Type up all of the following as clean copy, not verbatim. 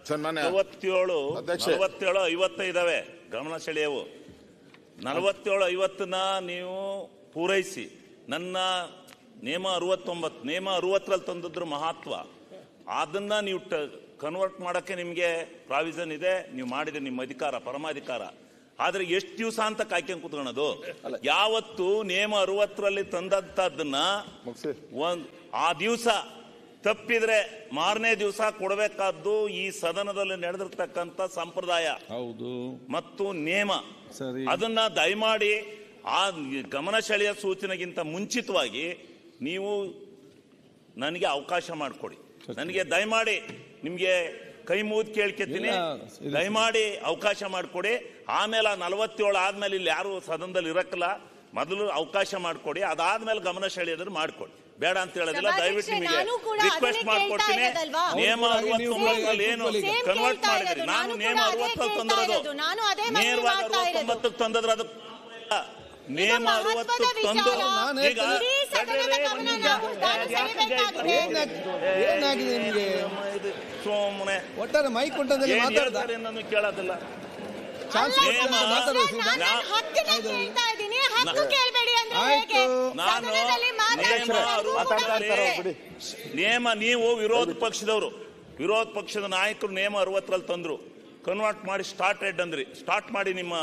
47 50 ಇದಾವೆ ಗಮನ ಸೆಳೆಯವು. 47 50ನ ನೀವು ಪೂರೈಸಿ ನನ್ನ ನೇಮ 69 ನೇಮ 60ರಲ್ಲಿ ತಂದಿದ್ರು ಮಹತ್ವ. ಅದನ್ನ ನೀವು ಕನ್ವರ್ಟ್ ಮಾಡಕ್ಕೆ ನಿಮಗೆ ಪ್ರಾವಿಷನ್ ಇದೆ, ನೀವು ಮಾಡಿದ್ರೆ ನಿಮ್ಮ ಅಧಿಕಾರ ಪರಮಾಧಿಕಾರ. ಆದ್ರೆ ಎಷ್ಟು ದಿವಸ ಅಂತ ಕಾಯ್ಕೊಂಡು ಕೂತ್ಕೊಳ್ಳೋದು? ಯಾವತ್ತು ನೇಮ 60ರಲ್ಲಿ ತಂದದ್ದನ್ನ ಆ ದಿವಸ ತಪ್ಪಿದ್ರೆ ಮಾರನೇ ದಿವಸ ಕೊಡಬೇಕಾದ್ದು ಈ ಸದನದಲ್ಲಿ ನಡೆದಿರ್ತಕ್ಕಂಥ ಸಂಪ್ರದಾಯ ಹೌದು ಮತ್ತು ನೇಮ. ಅದನ್ನ ದಯಮಾಡಿ ಆ ಗಮನ ಸೆಳೆಯ ಸೂಚನೆಗಿಂತ ಮುಂಚಿತವಾಗಿ ನೀವು ನನಗೆ ಅವಕಾಶ ಮಾಡಿಕೊಡಿ. ನನಗೆ ದಯಮಾಡಿ ನಿಮ್ಗೆ ಕೈ ಮುಗಿದು ಕೇಳ್ಕೊತೀನಿ, ದಯಮಾಡಿ ಅವಕಾಶ ಮಾಡಿಕೊಡಿ. ಆಮೇಲೆ 47 ಆದ್ಮೇಲೆ ಇಲ್ಲಿ ಯಾರು ಸದನದಲ್ಲಿ ಇರಕ್ಕಲ್ಲ, ಮೊದಲು ಅವಕಾಶ ಮಾಡಿಕೊಡಿ. ಅದಾದ್ಮೇಲೆ ಗಮನ ಸೆಳೆಯೋದ್ರ ಮಾಡಿಕೊಡಿ. ಬೇಡ ಅಂತ ಹೇಳೋದಿಲ್ಲ, ದಯವಿಟ್ಟು ನಿಮಗೆ ರಿಕ್ವೆಸ್ಟ್ ಮಾಡ್ಕೊಡ್ತೀನಿ. ನೇಮ 69 ಏನು ಕನ್ವರ್ಟ್ ಮಾಡಿದ್ರಿ, ನಾನು ನೇಮ 60 ತಂದಿರೋದು ನೇರವಾಗಿ 69 ತಂದಿದ್ರೆ ಅದು ನೇಮ 60 ತಂದು ಈಗ ಸೋಮನೆ ಒಟ್ಟಾರೆ ಮೈಕ್ ಕೊಟ್ಟದಲ್ಲಿ ಮಾತಾಡ್ತಾರೆ ನಾನು ಕೇಳೋದಿಲ್ಲ. ನೇಮ ನೀವು ವಿರೋಧ ಪಕ್ಷದ ನಾಯಕರು ನೇಮ 60ರಲ್ಲಿ ತಂದ್ರು, ಕನ್ವರ್ಟ್ ಮಾಡಿ ಸ್ಟಾರ್ಟೆಡ್ ಅಂದ್ರಿ, ಸ್ಟಾರ್ಟ್ ಮಾಡಿ ನಿಮ್ಮ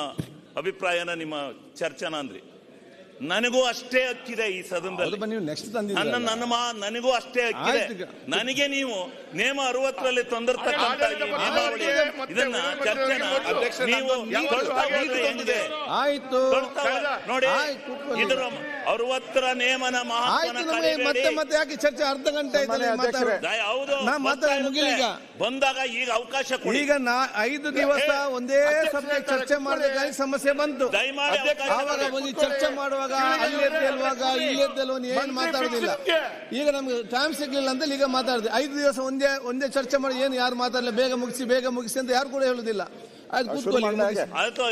ಅಭಿಪ್ರಾಯನ ನಿಮ್ಮ ಚರ್ಚೆನ ಅಂದ್ರಿ. ನನಗೂ ಅಷ್ಟೇ ಹಕ್ಕಿದೆ ಈ ಸದನದಲ್ಲಿ, ನನಗೂ ಅಷ್ಟೇ ಹಕ್ಕಿದೆ. ನನಗೆ ನೀವು ನೇಮ 60ರಲ್ಲಿ ತಂದಿರ್ತಕ್ಕಂಥ ಇದನ್ನ ಚರ್ಚೆನ ನೀವು ಏನಿದೆ ನೋಡಿ, ಇದರ 60ರ ನೇಮನ ಮತ್ತೆ ಯಾಕೆ ಚರ್ಚೆ ಅರ್ಧ ಗಂಟೆ ಹೌದು ಬಂದಾಗ ಈಗ ಅವಕಾಶ ಕೊಡಿ. ಈಗ 5 ದಿವಸ ಒಂದೇ ಸಬ್ಜೆಕ್ಟ್ ಚರ್ಚೆ ಮಾಡಬೇಕಾಗಿ ಸಮಸ್ಯೆ ಬಂತು. ಆವಾಗ ಚರ್ಚೆ ಮಾಡುವಾಗ ಅಲ್ಲಿ ಎದ್ದೇಳುವಾಗ ಇಲ್ಲಿ ಎದ್ದೇಳುವ ಏನ್ ಮಾತಾಡೋದಿಲ್ಲ. ಈಗ ನಮ್ಗೆ ಟೈಮ್ ಸಿಗ್ಲಿಲ್ಲ ಅಂತ ಈಗ ಮಾತಾಡಿದೆ. 5 ದಿವಸ ಒಂದೇ ಚರ್ಚೆ ಮಾಡಿ ಏನು ಯಾರು ಮಾತಾಡಲ್ಲ, ಬೇಗ ಮುಗಿಸಿ ಅಂತ ಯಾರು ಕೂಡ ಹೇಳುದಿಲ್ಲ. ಆಯ್ತು ಕೂತ್ಕೊಳ್ಳಿ. ಆಯ್ತು.